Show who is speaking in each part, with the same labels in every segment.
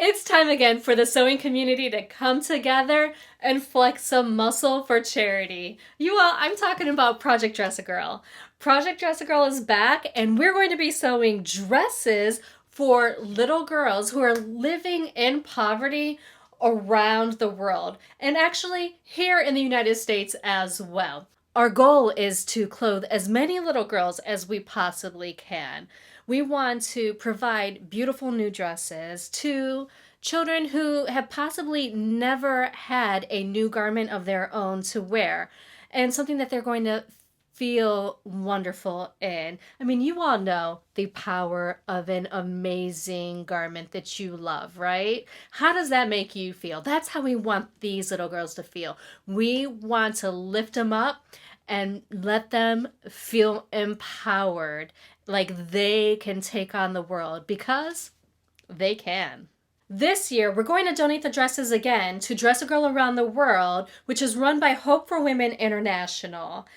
Speaker 1: It's time again for the sewing community to come together and flex some muscle for charity. You all, I'm talking about Project Dress a Girl. Project Dress a Girl is back, and we're going to be sewing dresses for little girls who are living in poverty around the world, and actually here in the United States as well. Our goal is to clothe as many little girls as we possibly can. We want to provide beautiful new dresses to children who have possibly never had a new garment of their own to wear, and something that they're going to feel wonderful in. I mean, you all know the power of an amazing garment that you love, right? How does that make you feel? That's how we want these little girls to feel. We want to lift them up and let them feel empowered, like they can take on the world, because they can. This year, we're going to donate the dresses again to Dress a Girl Around the World, which is run by Hope for Women International.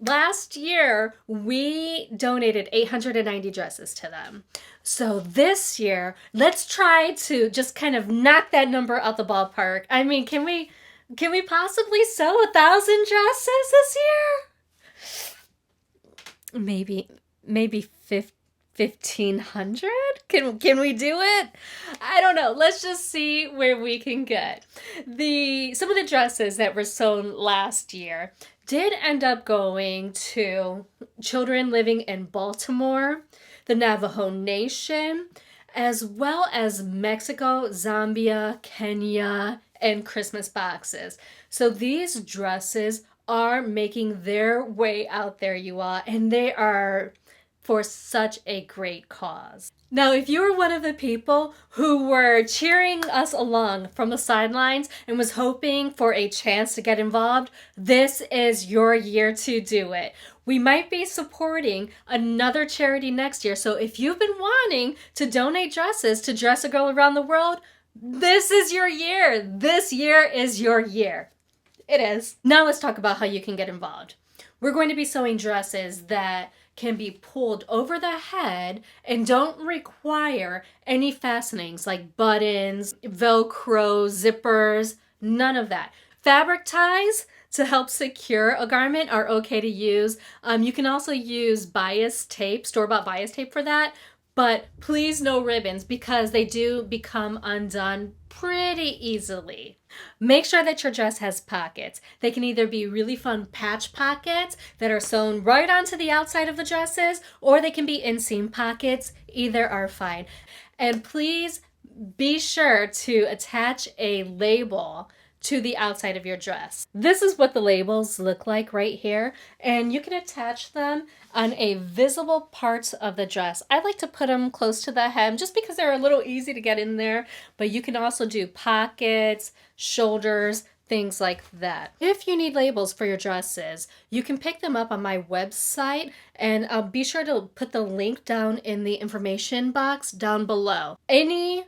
Speaker 1: Last year, we donated 890 dresses to them. So this year, let's try to just kind of knock that number out the ballpark. I mean, can we possibly sew 1,000 dresses this year? Maybe 1,500? Can we do it? I don't know. Let's just see where we can get. Some of the dresses that were sewn last year did end up going to children living in Baltimore, the Navajo Nation, as well as Mexico, Zambia, Kenya, and Christmas boxes. So these dresses are making their way out there, you all, and they are for such a great cause. Now, if you were one of the people who were cheering us along from the sidelines and was hoping for a chance to get involved, this is your year to do it. We might be supporting another charity next year, so if you've been wanting to donate dresses to Dress a Girl Around the World, this is your year. This year is your year. It is. Now let's talk about how you can get involved. We're going to be sewing dresses that can be pulled over the head and don't require any fastenings like buttons, Velcro, zippers, none of that. Fabric ties to help secure a garment are okay to use. You can also use bias tape, store-bought bias tape for that, but please no ribbons because they do become undone pretty easily. Make sure that your dress has pockets. They can either be really fun patch pockets that are sewn right onto the outside of the dresses, or they can be inseam pockets. Either are fine. And please be sure to attach a label to the outside of your dress. This is what the labels look like right here, and you can attach them on a visible part of the dress. I like to put them close to the hem just because they're a little easy to get in there, but you can also do pockets, shoulders, things like that. If you need labels for your dresses, you can pick them up on my website, and I'll be sure to put the link down in the information box down below. Any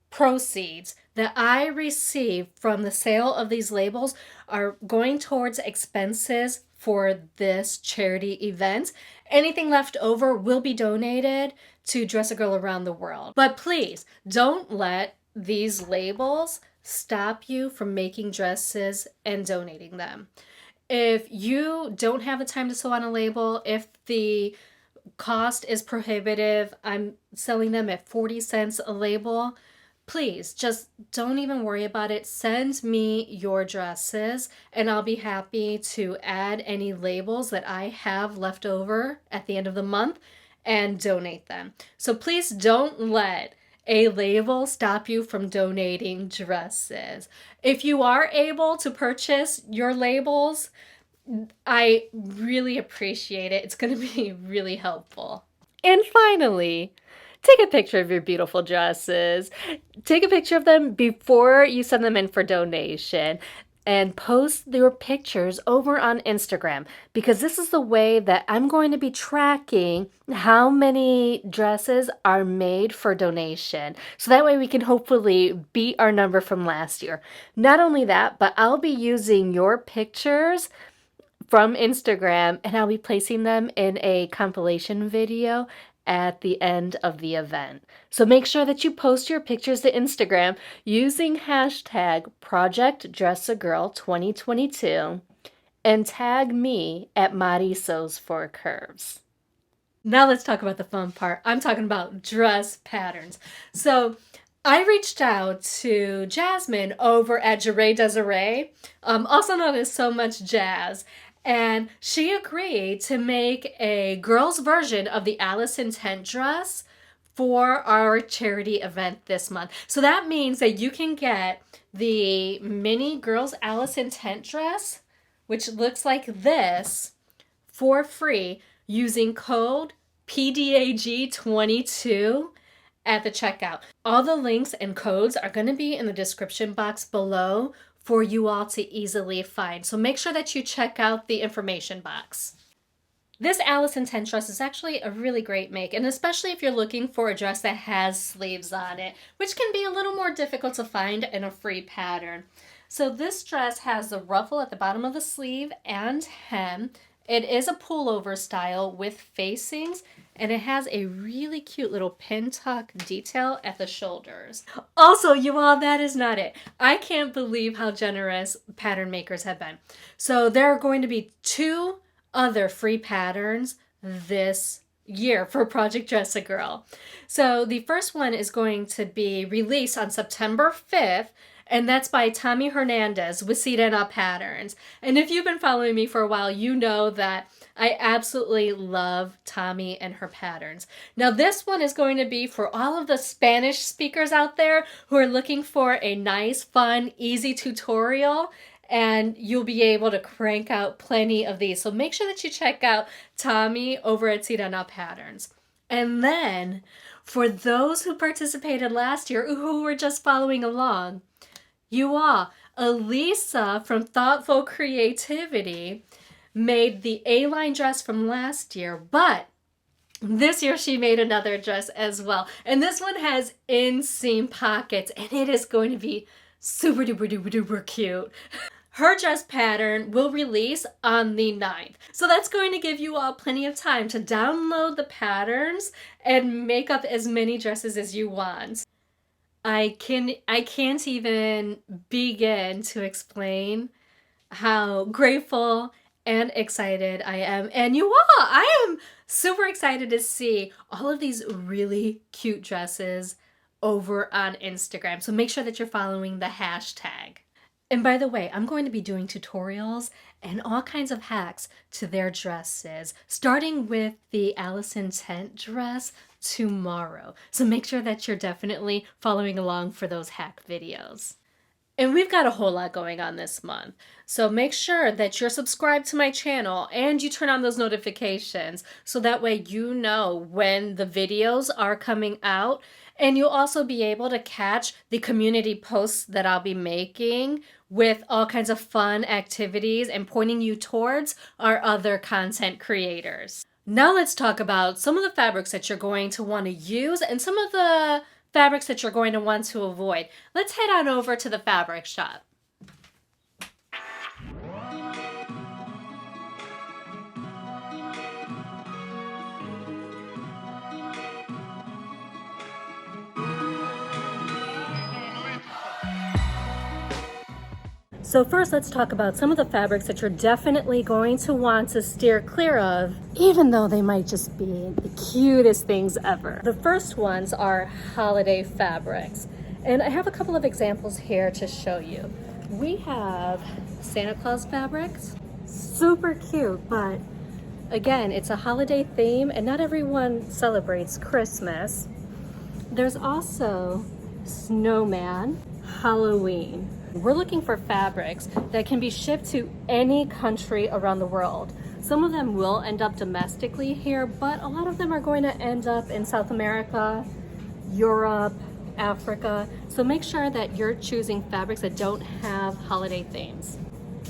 Speaker 1: proceeds that I receive from the sale of these labels are going towards expenses for this charity event. Anything left over will be donated to Dress a Girl Around the World. But please don't let these labels stop you from making dresses and donating them. If you don't have the time to sew on a label, if the cost is prohibitive, I'm selling them at 40 cents a label, please just don't even worry about it. Send me your dresses and I'll be happy to add any labels that I have left over at the end of the month and donate them. So please don't let a label stop you from donating dresses. If you are able to purchase your labels, I really appreciate it. It's going to be really helpful. And finally, take a picture of your beautiful dresses. Take a picture of them before you send them in for donation, and post your pictures over on Instagram, because this is the way that I'm going to be tracking how many dresses are made for donation. So that way we can hopefully beat our number from last year. Not only that, but I'll be using your pictures from Instagram and I'll be placing them in a compilation video at the end of the event. So make sure that you post your pictures to Instagram using hashtag ProjectDressAGirl2022 and tag me at Mari Sews for Curves. Now let's talk about the fun part. I'm talking about dress patterns. So I reached out to Jasmine over at Jure Desiree, also known as So Much Jazz, and she agreed to make a girls' version of the Alice in Tent dress for our charity event this month. So that means that you can get the mini girls Alice in Tent dress, which looks like this, for free using code PDAG22 at the checkout. All the links and codes are going to be in the description box below for you all to easily find. So make sure that you check out the information box. This Alice in Tent dress is actually a really great make, and especially if you're looking for a dress that has sleeves on it, which can be a little more difficult to find in a free pattern. So this dress has the ruffle at the bottom of the sleeve and hem. It is a pullover style with facings, and it has a really cute little pin tuck detail at the shoulders. Also, you all, that is not it. I can't believe how generous pattern makers have been. So there are going to be 2 other free patterns this year for Project Dress a Girl. So the first one is going to be released on September 5th, and that's by Tommy Hernandez with Sirena Patterns. And if you've been following me for a while, you know that I absolutely love Tommy and her patterns. Now this one is going to be for all of the Spanish speakers out there who are looking for a nice, fun, easy tutorial, and you'll be able to crank out plenty of these. So make sure that you check out Tommy over at Sirena Patterns. And then for those who participated last year, who were just following along, you all, Elisa from Thoughtful Creativity made the A-line dress from last year, but this year she made another dress as well. And this one has inseam pockets, and it is going to be super duper duper duper cute. Her dress pattern will release on the 9th. So that's going to give you all plenty of time to download the patterns and make up as many dresses as you want. I can't even begin to explain how grateful and excited I am. And you all, I am super excited to see all of these really cute dresses over on Instagram. So make sure that you're following the hashtag. And by the way, I'm going to be doing tutorials and all kinds of hacks to their dresses, starting with the Alice in Tent dress tomorrow. So make sure that you're definitely following along for those hack videos. And we've got a whole lot going on this month. So make sure that you're subscribed to my channel and you turn on those notifications so that way you know when the videos are coming out. And you'll also be able to catch the community posts that I'll be making with all kinds of fun activities and pointing you towards our other content creators. Now let's talk about some of the fabrics that you're going to want to use and some of the fabrics that you're going to want to avoid. Let's head on over to the fabric shop. So first, let's talk about some of the fabrics that you're definitely going to want to steer clear of, even though they might just be the cutest things ever. The first ones are holiday fabrics. And I have a couple of examples here to show you. We have Santa Claus fabrics, super cute, but again, it's a holiday theme and not everyone celebrates Christmas. There's also snowman, Halloween. We're looking for fabrics that can be shipped to any country around the world. Some of them will end up domestically here, but a lot of them are going to end up in South America, Europe, Africa. So make sure that you're choosing fabrics that don't have holiday themes.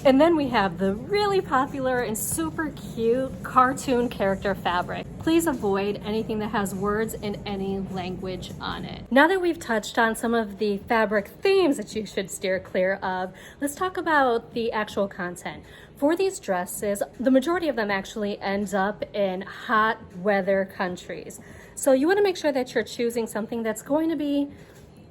Speaker 1: And then we have the really popular and super cute cartoon character fabric. Please avoid anything that has words in any language on it. Now that we've touched on some of the fabric themes that you should steer clear of, let's talk about the actual content. For these dresses, the majority of them actually ends up in hot weather countries.
Speaker 2: So you want to make sure that you're choosing something that's going to be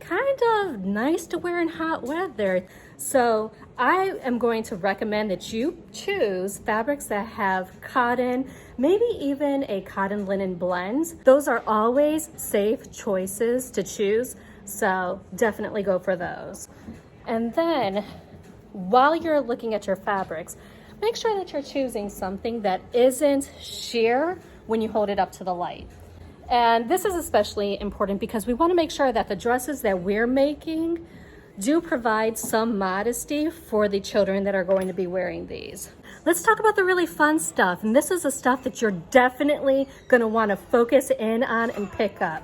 Speaker 2: kind of nice to wear in hot weather. So I am going to recommend that you choose fabrics that have cotton, maybe even a cotton linen blend. Those are always safe choices to choose, so definitely go for those. And then while you're looking at your fabrics, make sure that you're choosing something that isn't sheer when you hold it up to the light. And this is especially important because we want to make sure that the dresses that we're making do provide some modesty for the children that are going to be wearing these. Let's talk about the really fun stuff. And this is the stuff that you're definitely going to want to focus in on and pick up.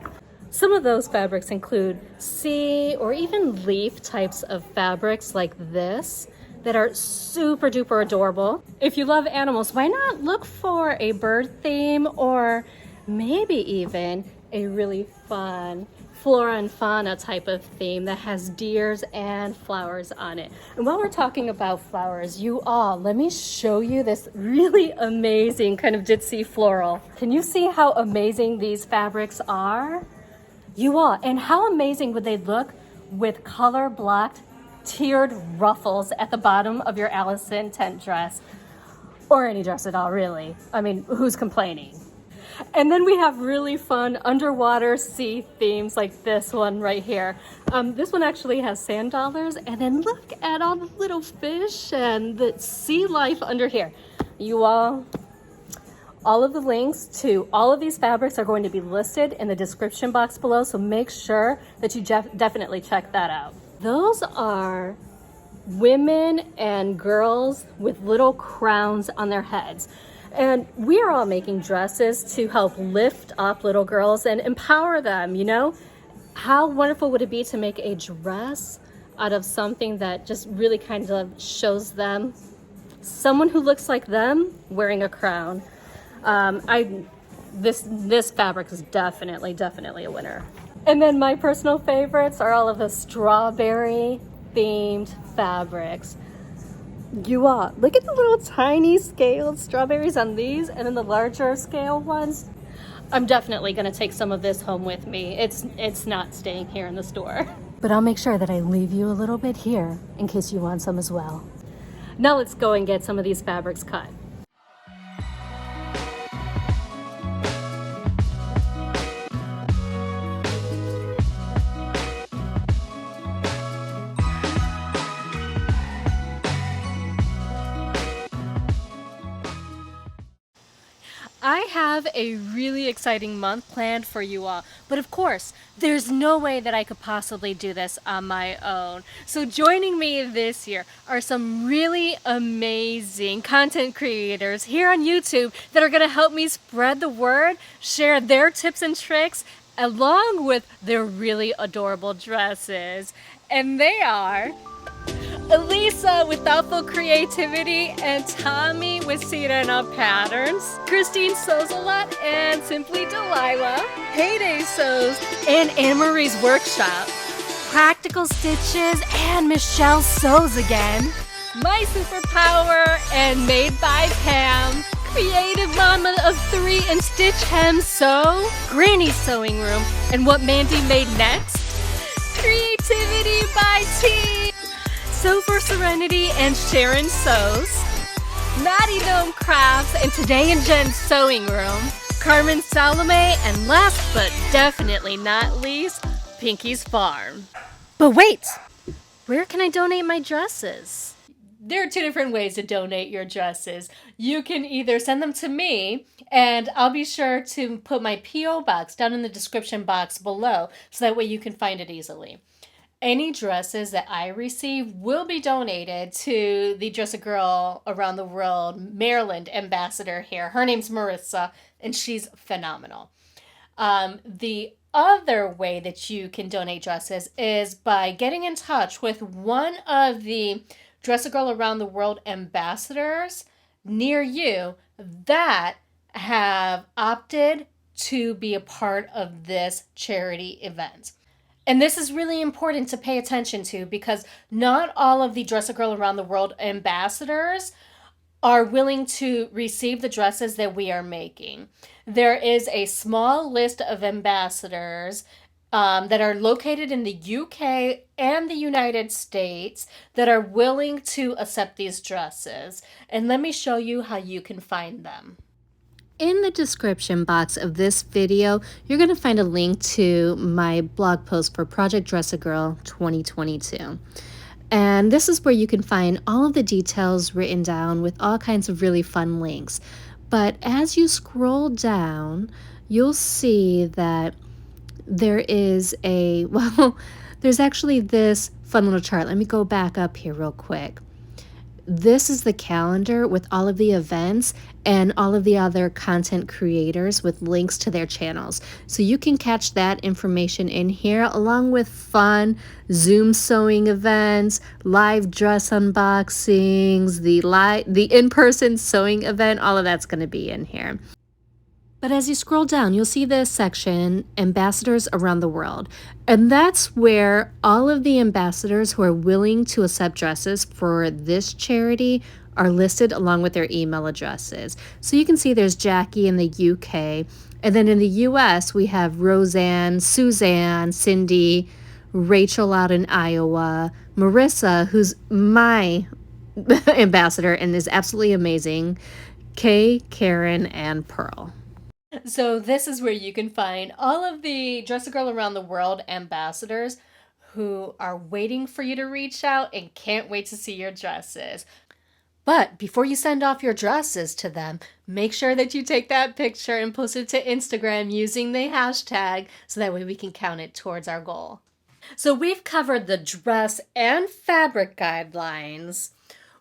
Speaker 2: Some of those fabrics include sea or even leaf types of fabrics like this that are super duper adorable. If you love animals, why not look for a bird theme or maybe even a really fun flora and fauna type of theme that has deers and flowers on it. And while we're talking about flowers, let me show you this really amazing kind of ditzy floral. Can you see how amazing these fabrics are? And how amazing would they look with color blocked tiered ruffles at the bottom of your Allison tent dress, or any dress at all, really. I mean, who's complaining? And then we have really fun underwater sea themes like this one right here. This one actually has sand dollars, and then look at all the little fish and the sea life under here. All of the links to all of these fabrics are going to be listed in the description box below, so make sure that you definitely check that out. Those are women and girls with little crowns on their heads. And we are all making dresses to help lift up little girls and empower them, How wonderful would it be to make a dress out of something that just really kind of shows them someone who looks like them wearing a crown? This fabric is definitely a winner. And then my personal favorites are all of the strawberry themed fabrics. Look at the little tiny scaled strawberries on these, and then the larger scale ones. I'm definitely going to take some of this home with me. It's not staying here in the store. But I'll make sure that I leave you a little bit here in case you want some as well. Now let's go and get some of these fabrics cut. I have a really exciting month planned for you all, but of course, there's no way that I could possibly do this on my own. So joining me this year are some really amazing content creators here on YouTube that are going to help me spread the word, share their tips and tricks, along with their really adorable dresses. And they are Elisa with Thoughtful Creativity, and Tommy with Sirena Patterns, Christine Sews a Lot and Simply Delilah, Heyday Sews, and Anne Marie's Workshop, Practical Stitches, and Michelle Sews Again, My Superpower, and Made by Pam, Creative Mama of 3 and Stitch Hem Sew, Granny's Sewing Room, and What Mandy Made Next, Creativity by T, Sew for Serenity and Sharon Sews, Maddie Gnome Crafts and Today in Jen's Sewing Room, Carmen Salome, and last but definitely not least, Pinky's Farm. But wait, where can I donate my dresses? There are 2 different ways to donate your dresses. You can either send them to me, and I'll be sure to put my P.O. box down in the description box below, so that way you can find it easily. Any dresses that I receive will be donated to the Dress a Girl Around the World Maryland ambassador here. Her name's Marissa, and she's phenomenal. The other way that you can donate dresses is by getting in touch with one of the Dress a Girl Around the World ambassadors near you that have opted to be a part of this charity event. And this is really important to pay attention to because not all of the Dress a Girl Around the World ambassadors are willing to receive the dresses that we are making.
Speaker 1: There is a small list of ambassadors that are located in the UK and the United States that are willing to accept these dresses. And let me show you how you can find them.
Speaker 2: In the description box of this video, you're going to find a link to my blog post for Project Dress a Girl 2022. And this is where you can find all of the details written down with all kinds of really fun links. But as you scroll down, you'll see that there is there's actually this fun little chart. Let me go back up here real quick. This is the calendar with all of the events and all of the other content creators with links to their channels. So you can catch that information in here along with fun Zoom sewing events, live dress unboxings, the in-person sewing event, all of that's going to be in here. But as you scroll down, you'll see this section, Ambassadors Around the World. And that's where all of the ambassadors who are willing to accept dresses for this charity are listed along with their email addresses. So you can see there's Jackie in the UK. And then in the US, we have Roseanne, Suzanne, Cindy, Rachel out in Iowa, Marissa, who's my ambassador and is absolutely amazing, Kay, Karen, and Pearl.
Speaker 1: So this is where you can find all of the Dress a Girl Around the World ambassadors who are waiting for you to reach out and can't wait to see your dresses. But before you send off your dresses to them, make sure that you take that picture and post it to Instagram using the hashtag so that way we can count it towards our goal. So we've covered the dress and fabric guidelines,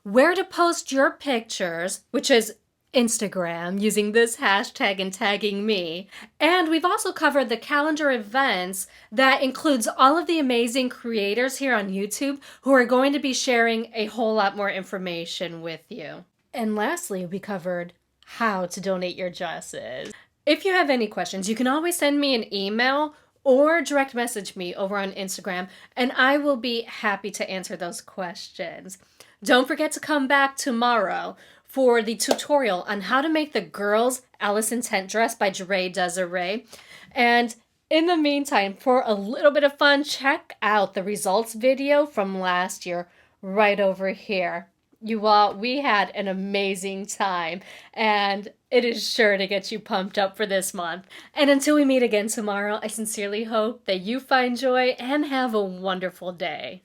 Speaker 1: where to post your pictures, which is Instagram using this hashtag and tagging me. And we've also covered the calendar events that includes all of the amazing creators here on YouTube who are going to be sharing a whole lot more information with you. And lastly, we covered how to donate your dresses. If you have any questions, you can always send me an email or direct message me over on Instagram, and I will be happy to answer those questions. Don't forget to come back tomorrow for the tutorial on how to make the girls' Alice in Tent dress by Dre Desiree. And in the meantime, for a little bit of fun, check out the results video from last year right over here. You all, we had an amazing time, and it is sure to get you pumped up for this month. And until we meet again tomorrow, I sincerely hope that you find joy and have a wonderful day.